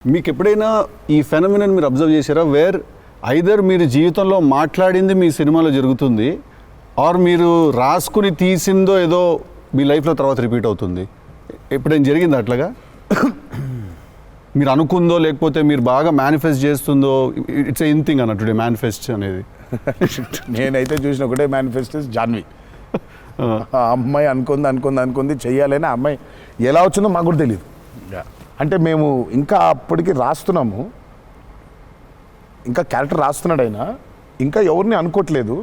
మీకు ఎప్పుడైనా ఈ ఫెనమినన్ మీరు అబ్జర్వ్ చేశారా వేర్ ఐదర్ మీరు జీవితంలో మాట్లాడింది మీ సినిమాలో జరుగుతుంది ఆర్ మీరు రాసుకుని తీసిందో ఏదో మీ లైఫ్లో తర్వాత రిపీట్ అవుతుంది. ఎప్పుడైనా జరిగింది అట్లాగా? మీరు అనుకుందో లేకపోతే మీరు బాగా మేనిఫెస్ట్ చేస్తుందో? ఇట్స్ ఎన్ థింగ్ అన్నట్టు మేనిఫెస్ట్ అనేది. నేనైతే చూసిన ఒకటే మేనిఫెస్టో జాన్వి. ఆ అమ్మాయి అనుకుంది చెయ్యాలని. ఆ అమ్మాయి ఎలా వచ్చిందో మాకు కూడా తెలియదు. అంటే మేము ఇంకా అప్పటికి రాస్తున్నాము, ఇంకా క్యారెక్టర్ రాస్తున్నాడు అయినా ఇంకా ఎవరిని అనుకోవట్లేదు.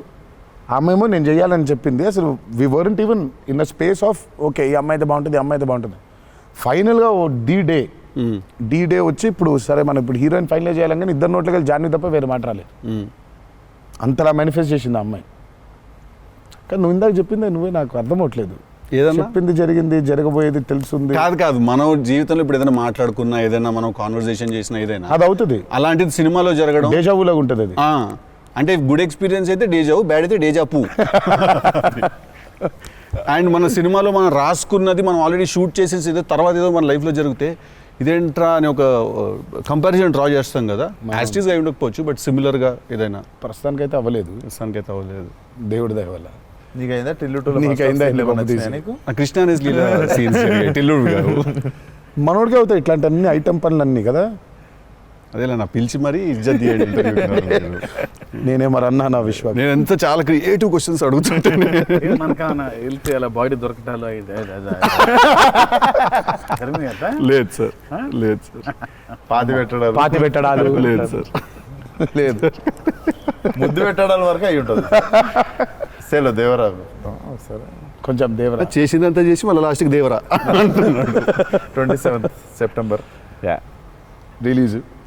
ఆ అమ్మాయేమో నేను చెయ్యాలని చెప్పింది. అసలు we weren't even in a space of okay ఈ అమ్మాయి అయితే బాగుంటుంది, ఈ అమ్మాయి అయితే బాగుంటుంది. ఫైనల్గా ఓ డీ డే వచ్చి ఇప్పుడు సరే మనం ఇప్పుడు హీరోయిన్ ఫైనల్ చేయాలని, కానీ ఇద్దరు నోట్లకి వెళ్ళి జాన్వి తప్ప వేరే మాట రాలేదు. అంతలా మేనిఫెస్ట్ చేసింది ఆ అమ్మాయి. కానీ నువ్వు ఇందాక చెప్పింది నువ్వే నాకు అర్థం అవట్లేదు. ఏదన్నా చెప్పింది జరిగింది, జరగబోయేది తెలుస్తుంది. కాదు మన జీవితంలో ఇప్పుడు ఏదైనా మాట్లాడుకున్నా, ఏదైనా మనం కాన్వర్సేషన్ చేసినా, ఏదైనా అది అవుతుంది. అలాంటిది సినిమాలో జరగడం డేజావులాగా ఉంటుంది అది. అంటే గుడ్ ఎక్స్పీరియన్స్ అయితే డేజావు, బ్యాడ్ అయితే డేజాపు. అండ్ మన సినిమాలో మనం రాసుకున్నది మనం ఆల్రెడీ షూట్ చేసేసి ఏదో తర్వాత ఏదో మన లైఫ్లో జరిగితే ఇదేంట్రా అని ఒక కంపారిజన్ డ్రా చేస్తాం కదా. యాస్టీస్గా అయి ఉండకపోవచ్చు, బట్ సిమిలర్గా ఏదైనా. ప్రస్తుతానికైతే అవ్వలేదు. ప్రస్తుతానికైతే అవ్వలేదు. దేవుడి దయ వల్ల. నీకైందా టిల్లు కృష్ణ సీన్స్ టిల్లుడు గారు మనోడికి అవుతాయి ఇట్లాంటి అన్ని ఐటమ్ పనులు అన్నీ కదా. అదేలా నా పిలిచి మరీ ఇజ్జత్ తీయండి. నేనే మరి అన్నా నా విశ్వాసం. నేను ఎంత చాలా క్రియేటివ్ క్వశ్చన్స్ అడుగుతుంటాను. మనకన్నా వెళ్తే అలా బాడీ దొరకటాలు లేదు సార్, లేదు సార్. పాతి పెట్టడాలు లేదు సార్, లేదు. ముద్దు పెట్టడాల వరకు అయి ఉంటుంది. సెలవు దేవరా సరే కొంచెం దేవరా చేసిందంతా చేసి మళ్ళీ లాస్ట్కి దేవరా 27 సెప్టెంబర్ రిలీజ్.